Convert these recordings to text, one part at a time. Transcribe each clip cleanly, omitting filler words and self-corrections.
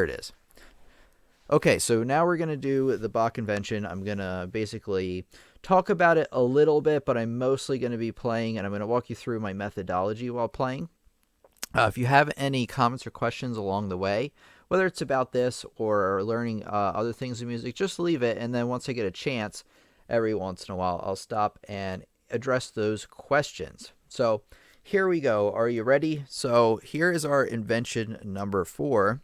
There it is. Okay, so now we're going to do the Bach Invention. I'm going to basically talk about it a little bit, but I'm mostly going to be playing, and I'm going to walk you through my methodology while playing. If you have any comments or questions along the way, whether it's about this or learning other things in music, just leave it, and then once I get a chance, every once in a while, I'll stop and address those questions. So here we go. Are you ready? So here is our invention number 4.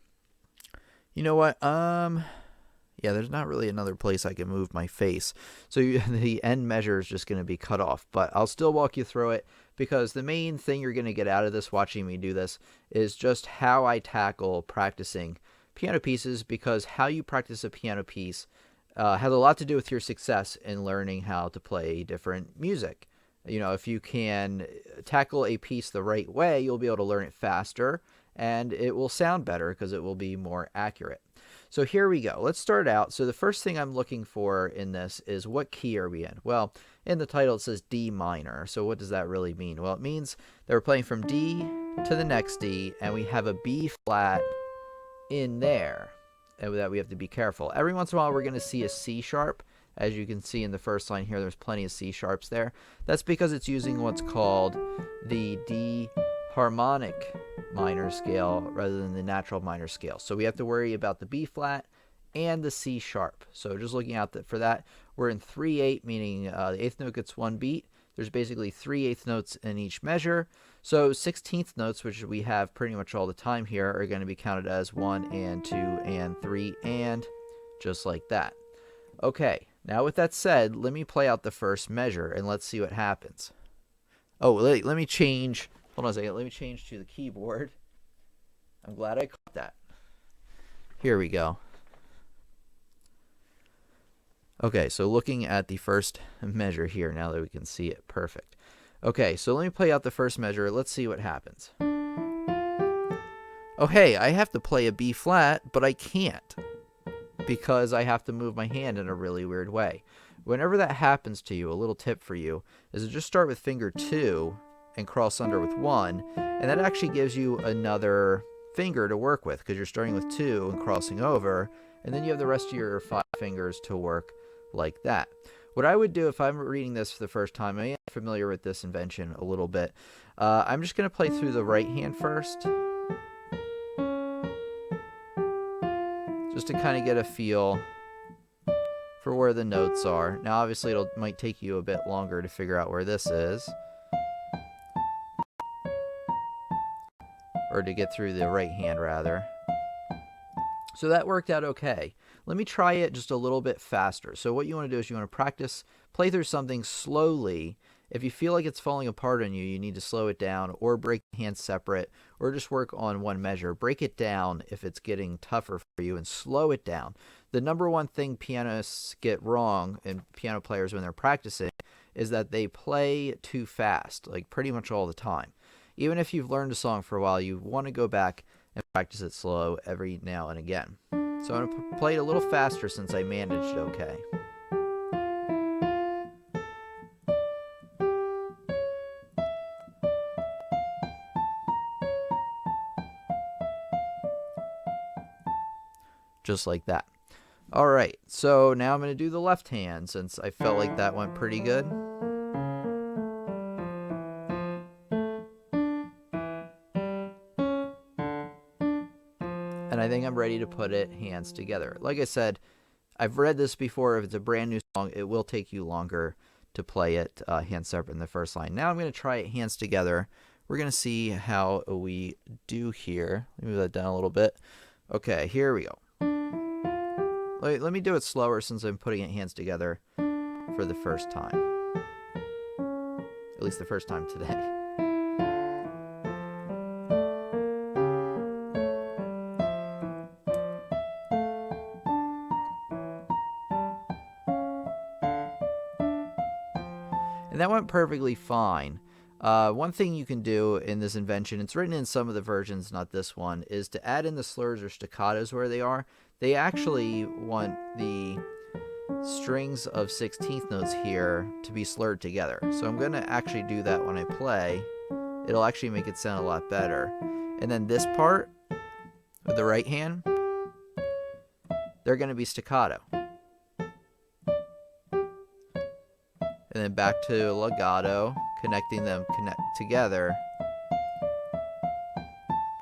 You know what? Yeah, there's not really another place I can move my face. So the end measure is just going to be cut off, but I'll still walk you through it because the main thing you're going to get out of this watching me do this is just how I tackle practicing piano pieces, because how you practice a piano piece has a lot to do with your success in learning how to play different music. You know, if you can tackle a piece the right way, you'll be able to learn it faster, and it will sound better because it will be more accurate. So here we go. Let's start out. So the first thing I'm looking for in this is, what key are we in? Well, in the title it says D minor. So what does that really mean? Well, it means that we're playing from D to the next D, and we have a B flat in there, and that we have to be careful. Every once in a while we're going to see a C sharp. As you can see in the first line here, there's plenty of C sharps there. That's because it's using what's called the D harmonic minor scale rather than the natural minor scale. So we have to worry about the B flat and the C sharp. So just looking out for that, we're in 3/8, meaning the eighth note gets one beat. There's basically 3/8 notes in each measure. So 16th notes, which we have pretty much all the time here, are going to be counted as 1 and 2 and 3 and just like that. Okay, now with that said, let me play out the first measure and let's see what happens. Oh, let me change. Hold on a second. Let me change to the keyboard. I'm glad I caught that. Here we go. Okay, so looking at the first measure here, now that we can see it, perfect. Okay, so let me play out the first measure. Let's see what happens. Oh, hey, I have to play a B flat, but I can't because I have to move my hand in a really weird way. Whenever that happens to you, a little tip for you is to just start with finger 2 and cross under with 1, and that actually gives you another finger to work with because you're starting with 2 and crossing over, and then you have the rest of your 5 fingers to work like that. What I would do if I'm reading this for the first time, I am familiar with this invention a little bit. I'm just going to play through the right hand first, just to kind of get a feel for where the notes are. Now obviously it might take you a bit longer to figure out where this is, or to get through the right hand rather. So that worked out okay. Let me try it just a little bit faster. So what you want to do is you want to practice, play through something slowly. If you feel like it's falling apart on you, you need to slow it down or break the hands separate or just work on one measure. Break it down if it's getting tougher for you and slow it down. The number one thing pianists get wrong, and piano players when they're practicing, is that they play too fast, like pretty much all the time. Even if you've learned a song for a while, you want to go back and practice it slow every now and again. So I'm going to play it a little faster since I managed okay. Just like that. All right, so now I'm going to do the left hand since I felt like that went pretty good. And I think I'm ready to put it hands together. Like I said, I've read this before. If it's a brand new song, it will take you longer to play it hands separate in the first line. Now I'm going to try it hands together. We're going to see how we do here. Let me move that down a little bit. Okay, here we go. Let me do it slower since I'm putting it hands together for the first time. At least the first time today. And that went perfectly fine. One thing you can do in this invention, it's written in some of the versions, not this one, is to add in the slurs or staccatos where they are. They actually want the strings of 16th notes here to be slurred together. So I'm going to actually do that when I play. It'll actually make it sound a lot better. And then this part with the right hand, they're going to be staccato. And then back to legato, connecting them together.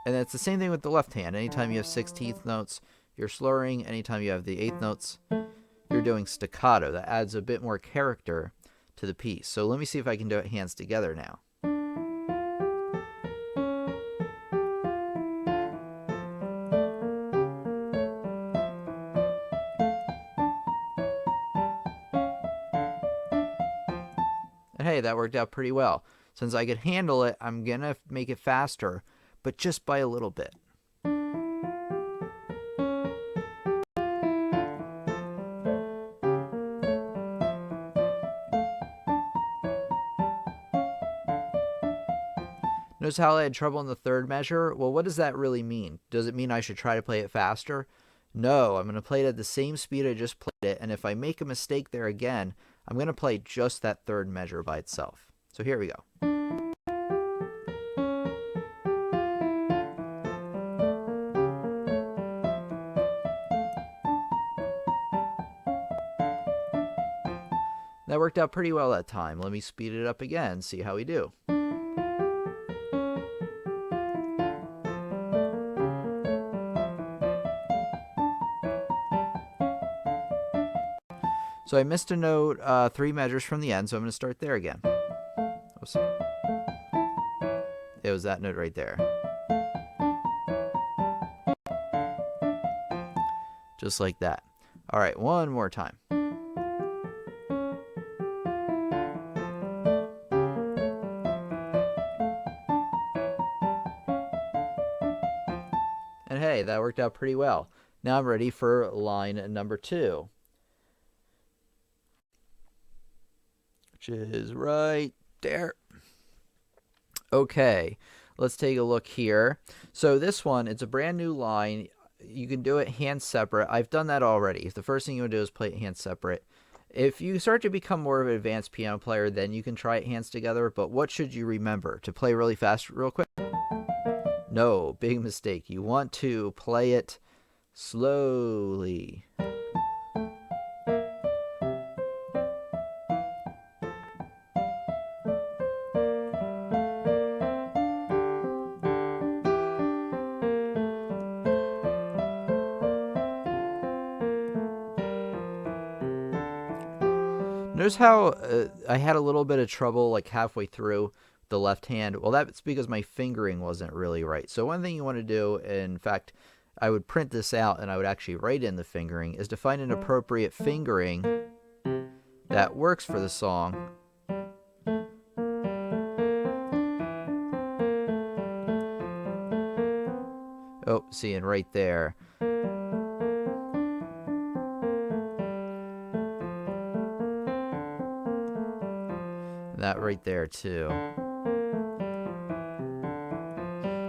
And it's the same thing with the left hand. Anytime you have 16th notes, you're slurring. Anytime you have the 8th notes, you're doing staccato. That adds a bit more character to the piece. So let me see if I can do it hands together now. And hey, that worked out pretty well. Since I could handle it, I'm going to make it faster, but just by a little bit. Notice how I had trouble in the third measure? Well, what does that really mean? Does it mean I should try to play it faster? No, I'm going to play it at the same speed I just played it, and if I make a mistake there again, I'm going to play just that third measure by itself. So here we go. That worked out pretty well that time. Let me speed it up again, see how we do. So I missed a note 3 measures from the end, so I'm going to start there again. Oops. It was that note right there. Just like that. All right, one more time. And hey, that worked out pretty well. Now I'm ready for line number 2. Which is right there. Okay, let's take a look here. So this one, it's a brand new line. You can do it hand separate. I've done that already. The first thing you want to do is play it hand separate. If you start to become more of an advanced piano player, then you can try it hands together. But what should you remember? To play really fast real quick? No, big mistake. You want to play it slowly. Notice how I had a little bit of trouble like halfway through the left hand. Well, that's because my fingering wasn't really right. So one thing you want to do, in fact, I would print this out and I would actually write in the fingering, is to find an appropriate fingering that works for the song. Oh, see, and right there. That right there too.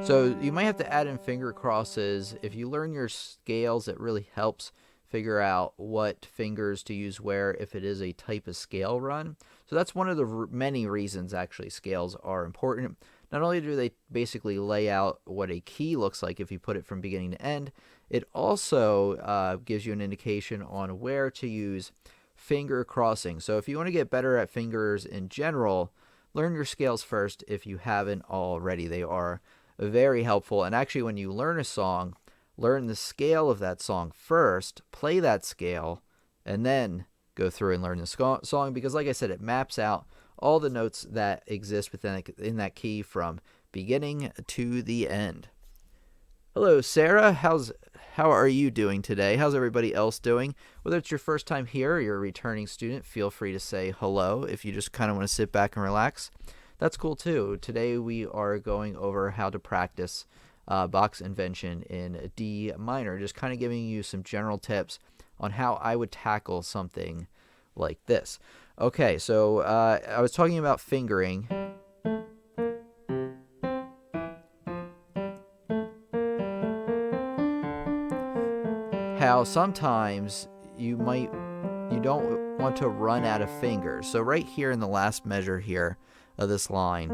So you might have to add in finger crosses. If you learn your scales, it really helps figure out what fingers to use where if it is a type of scale run. So that's one of the many reasons actually scales are important. Not only do they basically lay out what a key looks like if you put it from beginning to end, it also gives you an indication on where to use finger crossing. So if you want to get better at fingers in general, learn your scales first if you haven't already. They are very helpful. And actually, when you learn a song, learn the scale of that song first, play that scale, and then go through and learn the song. Because like I said, it maps out all the notes that exist in that key from beginning to the end. Hello, Sarah. How are you doing today? How's everybody else doing? Whether it's your first time here or you're a returning student, feel free to say hello if you just kind of want to sit back and relax. That's cool too. Today we are going over how to practice Bach's Invention in D minor, just kind of giving you some general tips on how I would tackle something like this. Okay, so I was talking about fingering. How sometimes you don't want to run out of fingers. So right here in the last measure here of this line,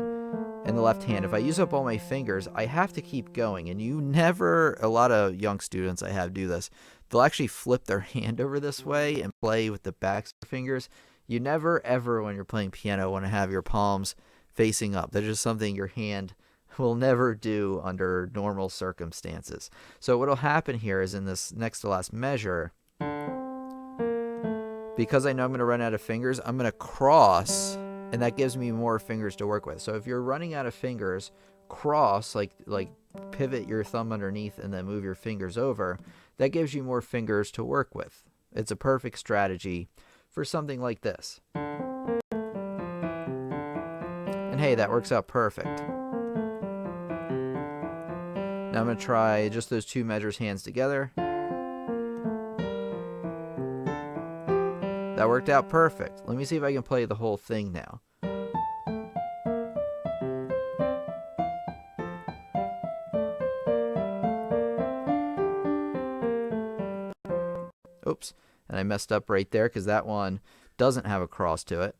and the left hand, if I use up all my fingers, I have to keep going. And you never, a lot of young students I have do this, they'll actually flip their hand over this way and play with the backs of their fingers. You never, ever, when you're playing piano, want to have your palms facing up. That's just something your hand will never do under normal circumstances. So what will happen here is in this next to last measure, because I know I'm going to run out of fingers, I'm going to cross, and that gives me more fingers to work with. So if you're running out of fingers, cross, like pivot your thumb underneath and then move your fingers over. That gives you more fingers to work with. It's a perfect strategy for something like this. And hey, that works out perfect. Now I'm going to try just those two measures hands together. That worked out perfect. Let me see if I can play the whole thing now. Oops, and I messed up right there because that one doesn't have a cross to it.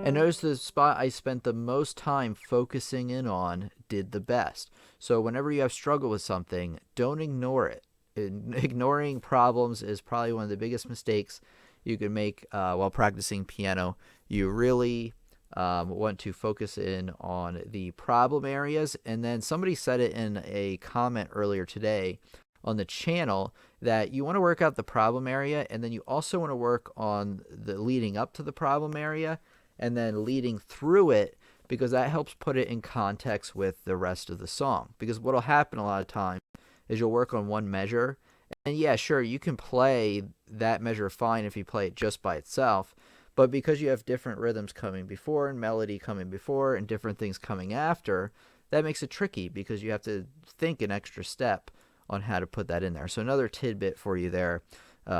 And notice the spot I spent the most time focusing in on did the best. So whenever you have struggle with something, don't ignore it. Ignoring problems is probably one of the biggest mistakes you can make while practicing piano. You really want to focus in on the problem areas. And then somebody said it in a comment earlier today on the channel that you want to work out the problem area, and then you also want to work on the leading up to the problem area and then leading through it, because that helps put it in context with the rest of the song. Because what will happen a lot of times is you'll work on one measure, and yeah, sure, you can play that measure fine if you play it just by itself, but because you have different rhythms coming before and melody coming before and different things coming after, that makes it tricky because you have to think an extra step on how to put that in there. So another tidbit for you there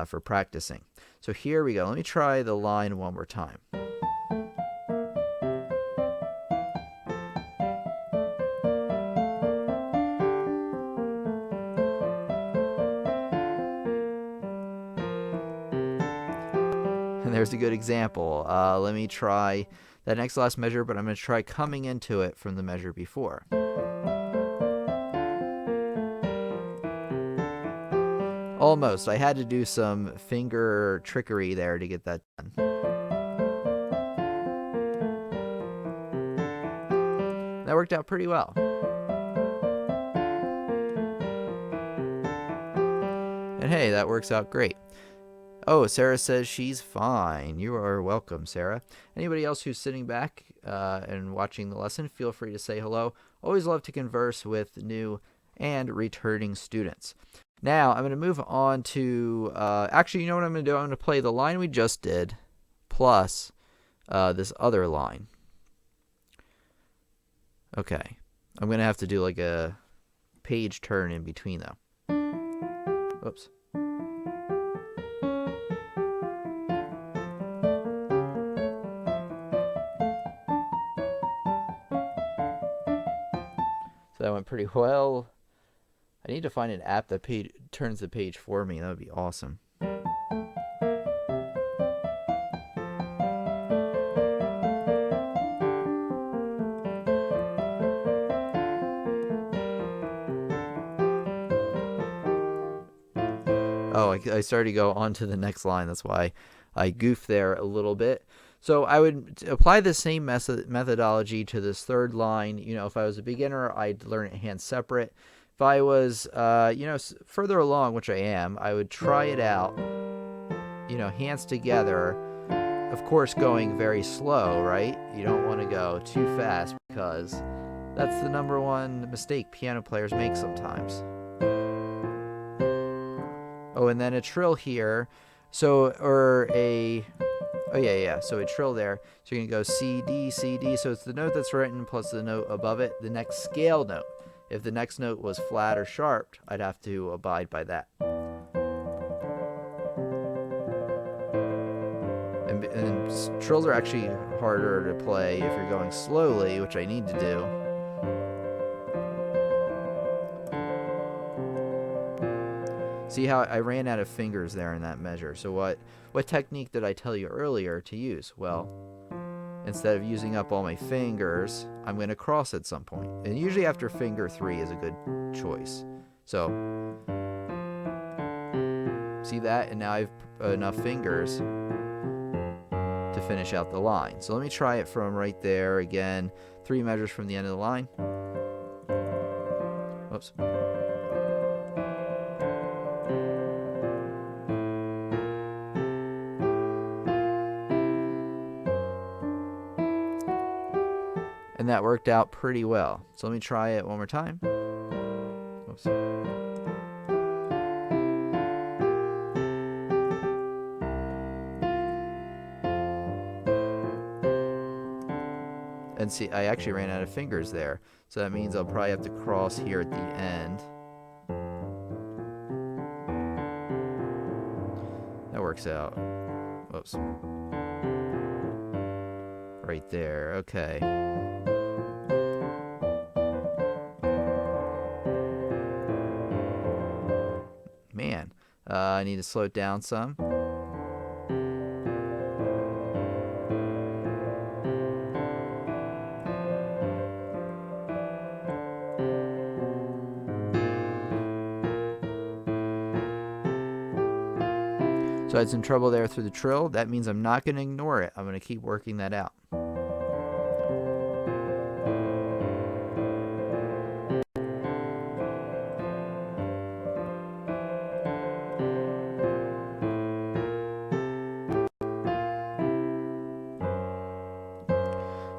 for practicing. So here we go. Let me try the line one more time. And there's a good example. Let me try that next last measure, but I'm going to try coming into it from the measure before. Almost. I had to do some finger trickery there to get that done. That worked out pretty well. And hey, that works out great. Oh, Sarah says she's fine. You are welcome, Sarah. Anybody else who's sitting back and watching the lesson, feel free to say hello. Always love to converse with new and returning students. Now, I'm going to move on to, actually, you know what I'm going to do? I'm going to play the line we just did plus this other line. Okay. I'm going to have to do like a page turn in between, though. Oops. So that went pretty well. I need to find an app that turns the page for me. That would be awesome. Oh, I started to go on to the next line. That's why I goofed there a little bit. So I would apply the same methodology to this third line. You know, if I was a beginner, I'd learn it hand separate. If I was, further along, which I am, I would try it out, hands together, of course, going very slow, right? You don't want to go too fast because that's the number one mistake piano players make sometimes. Oh, and then a trill here. So a trill there. So you can go C, D, C, D. So it's the note that's written plus the note above it, the next scale note. If the next note was flat or sharp, I'd have to abide by that. And trills are actually harder to play if you're going slowly, which I need to do. See how I ran out of fingers there in that measure. So what technique did I tell you earlier to use? Well, instead of using up all my fingers, I'm going to cross at some point. And usually after finger 3 is a good choice. So, see that? And now I have enough fingers to finish out the line. So let me try it from right there again. 3 measures from the end of the line. Whoops. And that worked out pretty well. So let me try it one more time. Oops. And see, I actually ran out of fingers there. So that means I'll probably have to cross here at the end. That works out. Whoops. Right there. Okay. Man, I need to slow it down some. So I had some trouble there through the trill. That means I'm not going to ignore it. I'm going to keep working that out.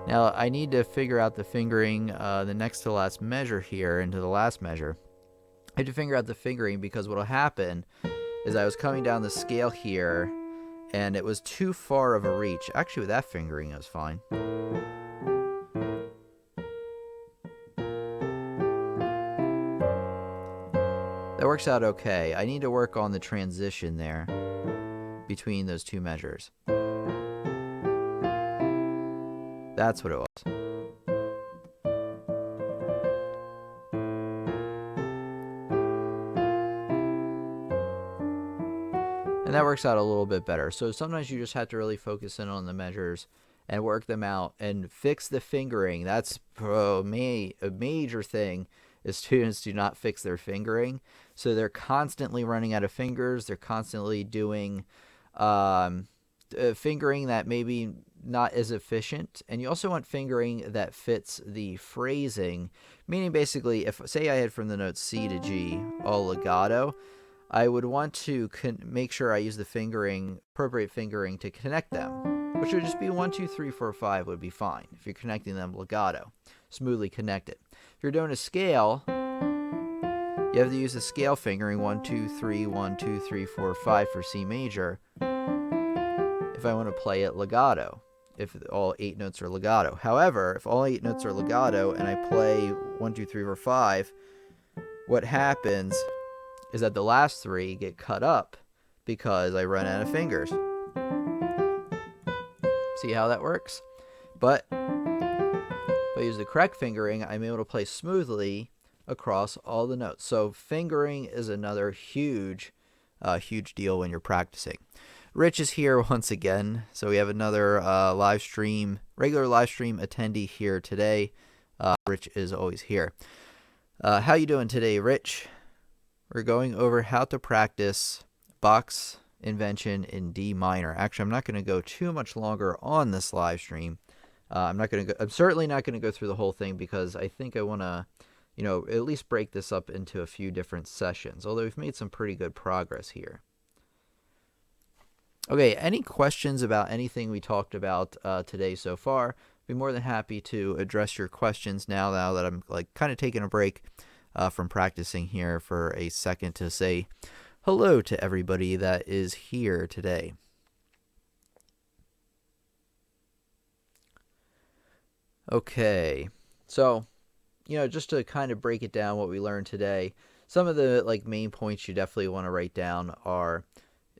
Now I need to figure out the fingering, the next to last measure here into the last measure. I have to figure out the fingering because what will happen is I was coming down the scale here and it was too far of a reach. Actually, with that fingering, it was fine. That works out okay. I need to work on the transition there between those 2 measures. That's what it was. And that works out a little bit better. So sometimes you just have to really focus in on the measures and work them out and fix the fingering. That's a major thing is students do not fix their fingering. So they're constantly running out of fingers. They're constantly doing fingering that maybe not as efficient. And you also want fingering that fits the phrasing, meaning basically if, say I had from the notes C to G all legato, I would want to make sure I use the appropriate fingering to connect them, which would just be 1, 2, 3, 4, 5 would be fine if you're connecting them legato, smoothly connected. If you're doing a scale, you have to use the scale fingering 1, 2, 3, 1, 2, 3, 4, 5 for C major if I want to play it legato, if all 8 notes are legato. However, if all 8 notes are legato and I play 1, 2, 3, 4, 5, what happens is that the last 3 get cut up because I run out of fingers. See how that works? But if I use the correct fingering, I'm able to play smoothly across all the notes. So fingering is another huge deal when you're practicing. Rich is here once again, so we have another regular live stream attendee here today. Rich is always here. How you doing today, Rich? We're going over how to practice Bach's Invention in D minor. Actually, I'm not going to go too much longer on this live stream. I'm certainly not going to go through the whole thing because I think I want to, at least break this up into a few different sessions. Although we've made some pretty good progress here. Okay, any questions about anything we talked about today so far? I'd be more than happy to address your questions now that I'm kind of taking a break from practicing here for a second to say hello to everybody that is here today. Okay, so, just to kind of break it down what we learned today, some of the main points you definitely want to write down are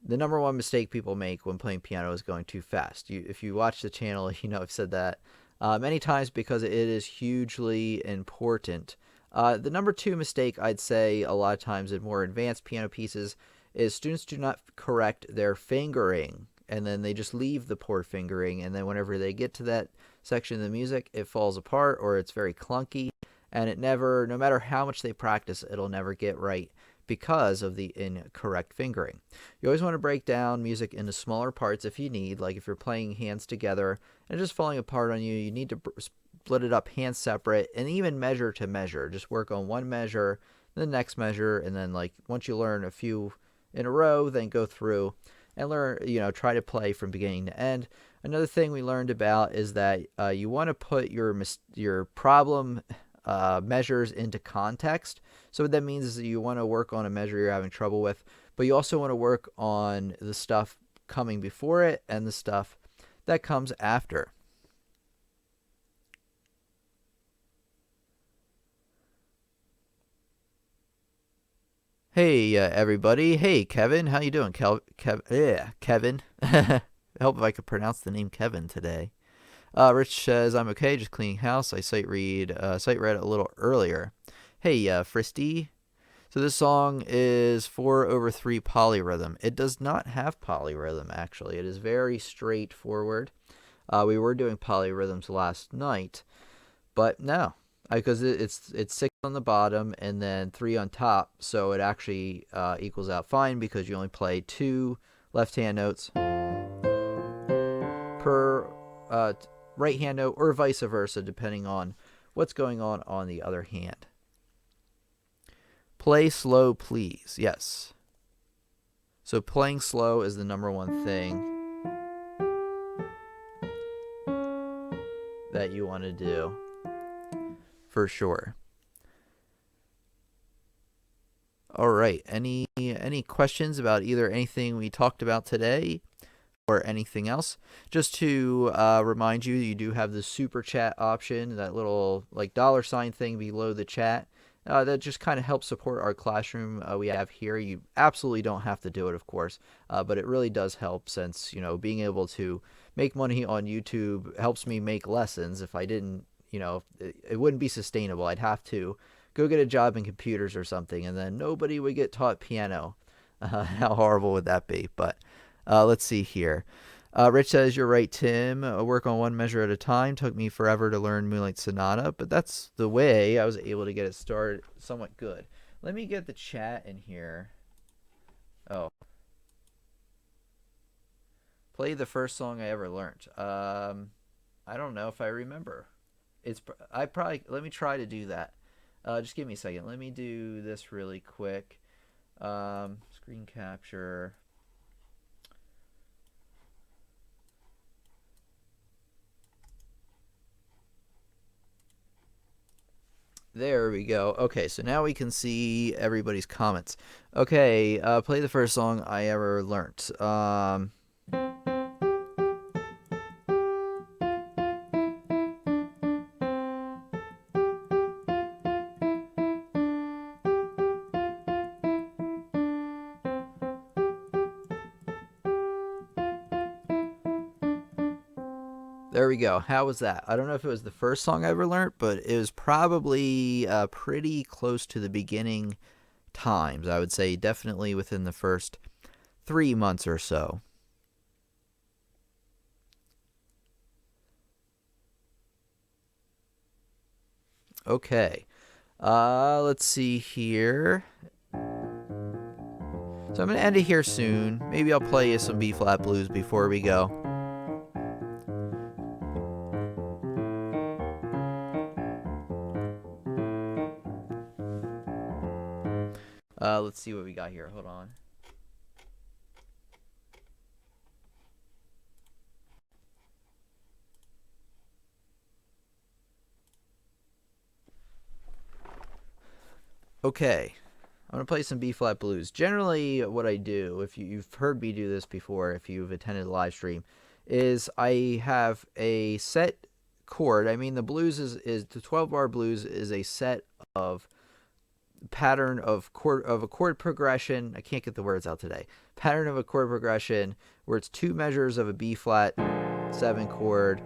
the number one mistake people make when playing piano is going too fast. If you watch the channel, I've said that many times because it is hugely important The number two mistake I'd say a lot of times in more advanced piano pieces is students do not correct their fingering, and then they just leave the poor fingering, and then whenever they get to that section of the music, it falls apart or it's very clunky, and it never, no matter how much they practice, it'll never get right because of the incorrect fingering. You always want to break down music into smaller parts if you need, like if you're playing hands together and just falling apart on you, you need to split it up hands separate and even measure to measure. Just work on one measure, the next measure, and then like once you learn a few in a row, then go through and learn, try to play from beginning to end. Another thing we learned about is that you want to put your problem measures into context. So what that means is that you want to work on a measure you're having trouble with, but you also want to work on the stuff coming before it and the stuff that comes after. Hey, everybody. Hey, Kevin. How you doing, Kevin? I hope if I could pronounce the name Kevin today. Rich says, I'm okay, just cleaning house. I sight read a little earlier. Hey, Fristy. So this song is 4/3 polyrhythm. It does not have polyrhythm, actually. It is very straightforward. We were doing polyrhythms last night, but no, because it's 6 on the bottom and then 3 on top, so it actually equals out fine because you only play 2 left-hand notes per right-hand note, or vice versa, depending on what's going on the other hand. Play slow, please. Yes. So playing slow is the number one thing that you want to do, for sure. All right. Any questions about either anything we talked about today or anything else? Just to remind you, you do have the super chat option, that little like $sign thing below the chat. That just kind of helps support our classroom we have here. You absolutely don't have to do it, of course, but it really does help, since being able to make money on YouTube helps me make lessons. If I didn't, it wouldn't be sustainable. I'd have to go get a job in computers or something, and then nobody would get taught piano. How horrible would that be? But let's see here. Rich says, you're right, Tim. Work on one measure at a time. Took me forever to learn Moonlight Sonata, but that's the way I was able to get it started somewhat good. Let me get the chat in here. Oh. Play the first song I ever learned. I don't know if I remember. Let me try to do that. Just give me a second. Let me do this really quick. Screen capture. There we go. Okay, so now we can see everybody's comments. Okay, play the first song I ever learnt. There we go. How was that? I don't know if it was the first song I ever learned, but it was probably pretty close to the beginning times. I would say definitely within the first 3 months or so. Okay. Let's see here. So I'm going to end it here soon. Maybe I'll play you some B-flat blues before we go. Let's see what we got here. Hold on. Okay. I'm going to play some B-flat blues. Generally, what I do, if you've heard me do this before, if you've attended a live stream, is I have a set chord. I mean, the blues is the 12-bar blues is a set of pattern of a chord progression. I can't get the words out today. Pattern of a chord progression where it's 2 measures of a B flat 7 chord.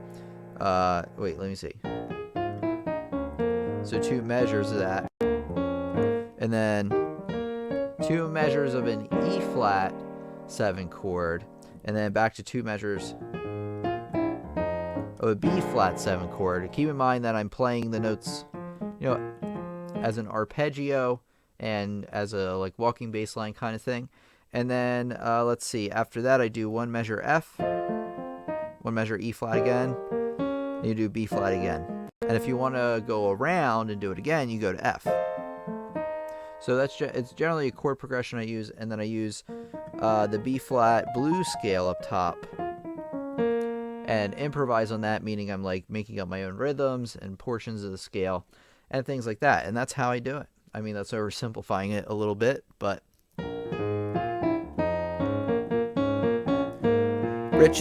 Wait, let me see. So 2 measures of that. And then 2 measures of an E flat 7 chord. And then back to 2 measures of a B flat 7 chord. Keep in mind that I'm playing the notes, as an arpeggio and as a like walking bass line kind of thing. And then let's see, after that I do 1 measure F, 1 measure E flat again, and you do B flat again. And if you want to go around and do it again, you go to F. So it's generally a chord progression I use, and then I use the B flat blues scale up top and improvise on that, meaning I'm like making up my own rhythms and portions of the scale and things like that. And that's how I do it. I mean, that's oversimplifying it a little bit, but Richard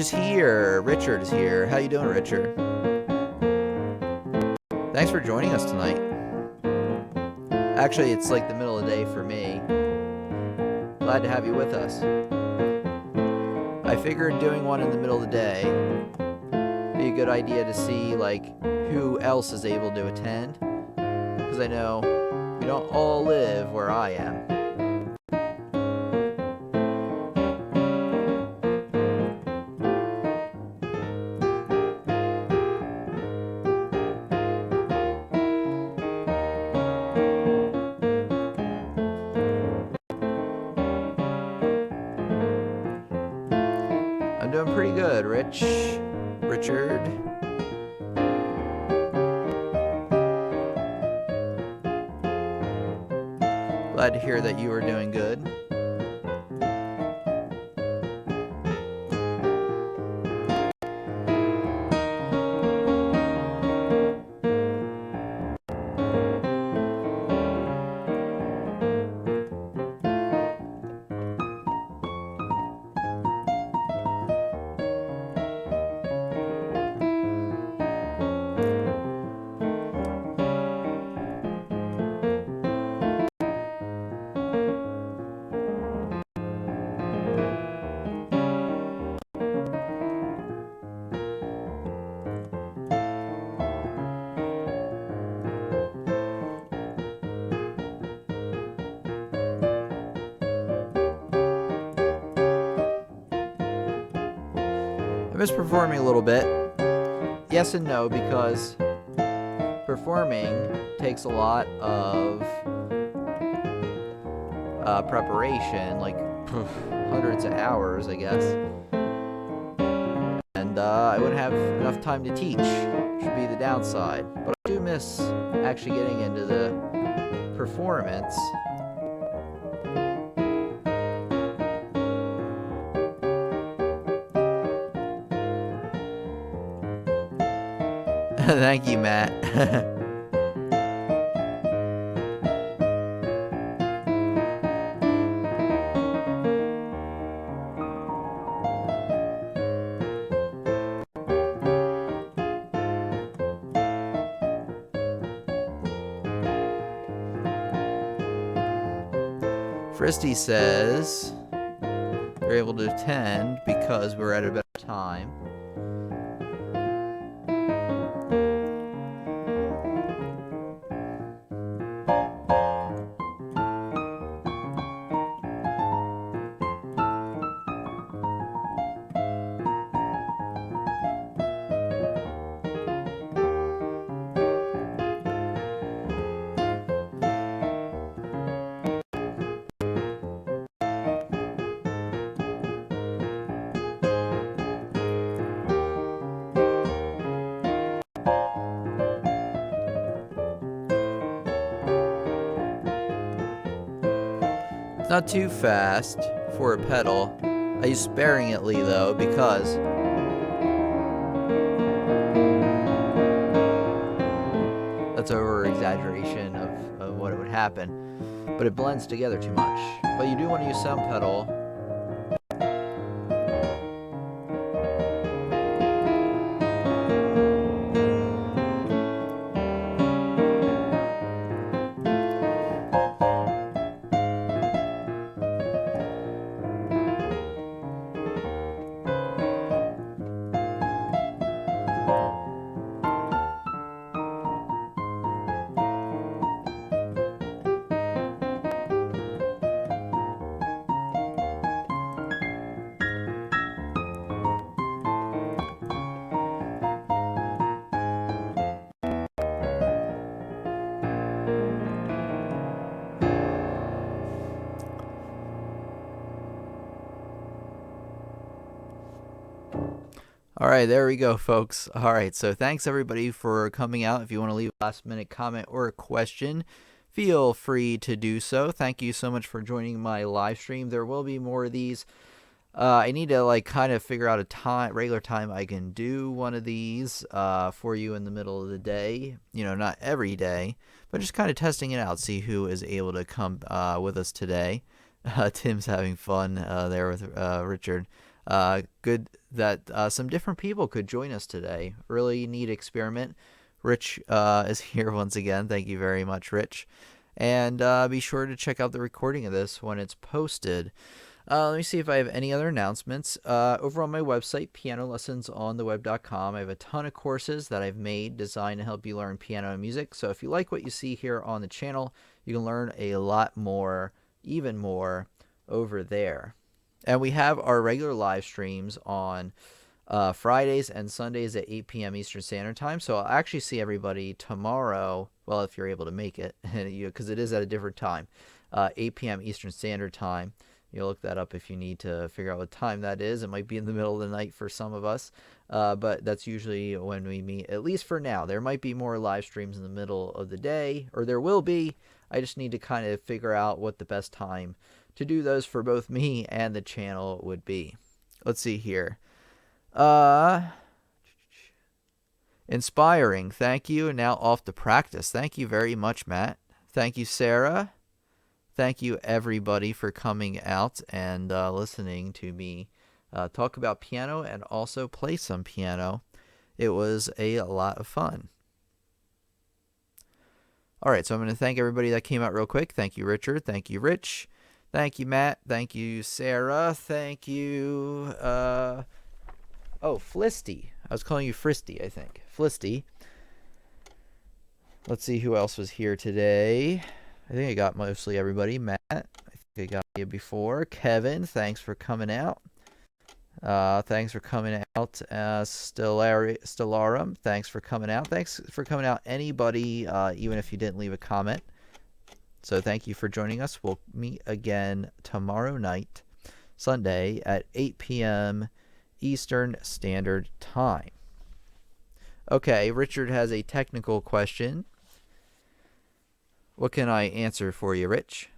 is here. How you doing, Richard? Thanks for joining us tonight. Actually, it's like the middle of the day for me. Glad to have you with us. I figured doing one in the middle of the day be a good idea to see like who else is able to attend, because I know we don't all live where I am. I'm doing pretty good, Richard. Glad to hear that you are doing good. I miss performing a little bit. Yes and no, because performing takes a lot of preparation, like hundreds of hours, I guess. And I wouldn't have enough time to teach, which would be the downside. But I do miss actually getting into the performance. Thank you, Matt. Fristy says they're able to attend because we're at a better time. Not too fast for a pedal. I use sparingly though, because that's over exaggeration of what it would happen, but it blends together too much. But you do want to use some pedal. All right, there we go, folks. All right, so thanks everybody for coming out. If you want to leave a last minute comment or a question, feel free to do so. Thank you so much for joining my live stream. There will be more of these. I need to kind of figure out a regular time I can do one of these for you in the middle of the day. Not every day, but just kind of testing it out, see who is able to come with us today. Tim's having fun there with Richard. Good that some different people could join us today. Really neat experiment. Rich is here once again. Thank you very much, Rich. And be sure to check out the recording of this when it's posted. Let me see if I have any other announcements. Over on my website, pianolessonsontheweb.com, I have a ton of courses that I've made designed to help you learn piano and music. So if you like what you see here on the channel, you can learn a lot more, even more, over there. And we have our regular live streams on Fridays and Sundays at 8 p.m. Eastern Standard Time. So I'll actually see everybody tomorrow, well, if you're able to make it, because it is at a different time, 8 p.m. Eastern Standard Time. You'll look that up if you need to figure out what time that is. It might be in the middle of the night for some of us, but that's usually when we meet, at least for now. There might be more live streams in the middle of the day, or there will be. I just need to kind of figure out what the best time to do those for both me and the channel would be. Let's see here. Inspiring. Thank you. And now off to practice. Thank you very much, Matt. Thank you, Sarah. Thank you, everybody, for coming out and listening to me talk about piano and also play some piano. It was a lot of fun. All right, so I'm going to thank everybody that came out real quick. Thank you, Richard. Thank you, Rich. Thank you, Matt. Thank you, Sarah. Thank you. Flisty. I was calling you Fristy, I think. Flisty. Let's see who else was here today. I think I got mostly everybody. Matt, I think I got you before. Kevin, thanks for coming out. Thanks for coming out. Stellarum, thanks for coming out. Thanks for coming out, anybody, even if you didn't leave a comment. So thank you for joining us. We'll meet again tomorrow night, Sunday, at 8 p.m. Eastern Standard Time. Okay, Richard has a technical question. What can I answer for you, Rich?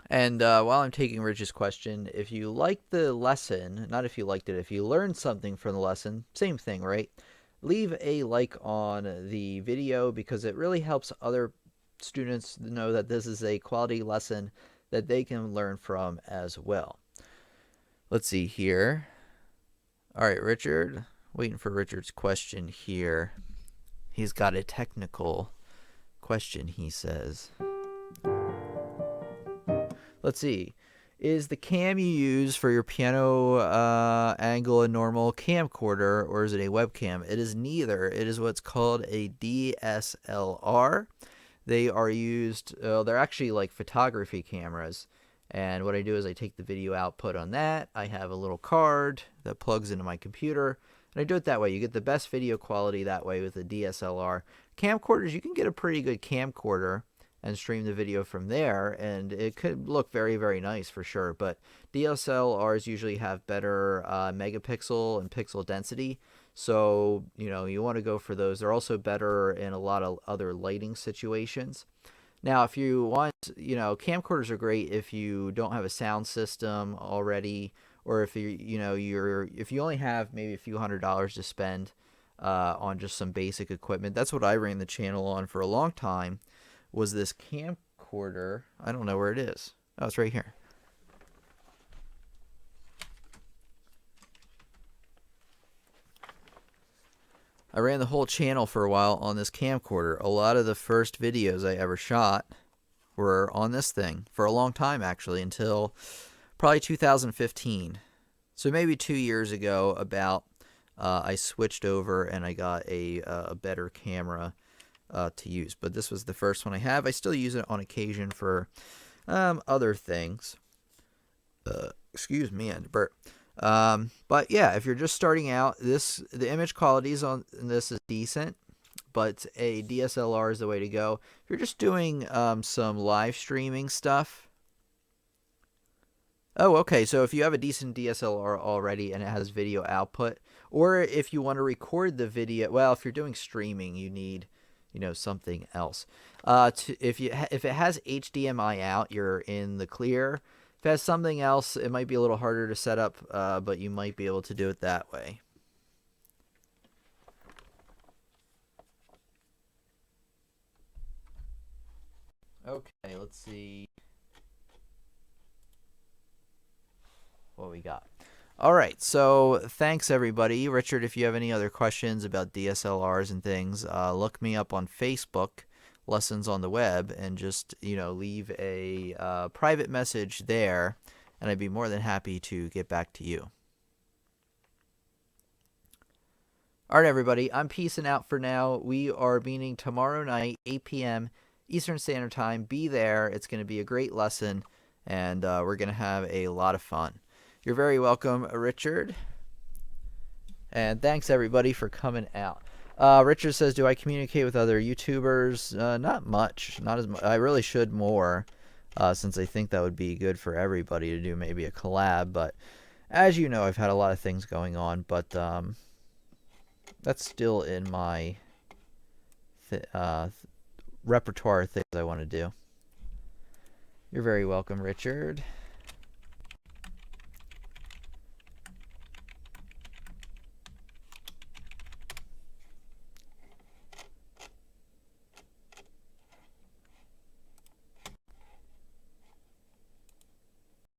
And while I'm taking Rich's question, if you liked the lesson, not if you liked it, if you learned something from the lesson, same thing, right? Leave a like on the video because it really helps other students know that this is a quality lesson that they can learn from as well. Let's see here. All right, Richard. Waiting for Richard's question here. He's got a technical question, he says. Let's see. Is the cam you use for your piano angle a normal camcorder, or is it a webcam? It is neither. It is what's called a DSLR. They are used, they're actually like photography cameras. And what I do is I take the video output on that. I have a little card that plugs into my computer. And I do it that way. You get the best video quality that way with a DSLR. Camcorders, you can get a pretty good camcorder and stream the video from there, and it could look very, very nice for sure. But DSLRs usually have better megapixel and pixel density, so you want to go for those. They're also better in a lot of other lighting situations. Now, if you want, camcorders are great if you don't have a sound system already, or if if you only have maybe a few $100s to spend on just some basic equipment. That's what I ran the channel on for a long time. Was this camcorder. I don't know where it is. Oh, it's right here. I ran the whole channel for a while on this camcorder. A lot of the first videos I ever shot were on this thing for a long time, actually, until probably 2015. So maybe 2 years ago, I switched over and I got a better camera to use, but this was the first one I have. I still use it on occasion for other things. Excuse me, and burp. But yeah, if you're just starting out, the image qualities on this is decent, but a DSLR is the way to go. If you're just doing some live streaming stuff. Oh, okay. So if you have a decent DSLR already and it has video output, or if you want to record the video, well, if you're doing streaming, you need, something else. If it has HDMI out, you're in the clear. If it has something else, it might be a little harder to set up, but you might be able to do it that way. Okay, let's see what we got. All right, so thanks everybody. Richard, if you have any other questions about DSLRs and things, look me up on Facebook, Lessons on the Web, and just, leave a private message there, and I'd be more than happy to get back to you. All right, everybody, I'm peacing out for now. We are meeting tomorrow night, 8 p.m. Eastern Standard Time. Be there. It's going to be a great lesson, and we're going to have a lot of fun. You're very welcome, Richard. And thanks, everybody, for coming out. Richard says, do I communicate with other YouTubers? Not much. Not as much. I really should more, since I think that would be good for everybody to do maybe a collab. But as you know, I've had a lot of things going on. But that's still in my repertoire of things I want to do. You're very welcome, Richard.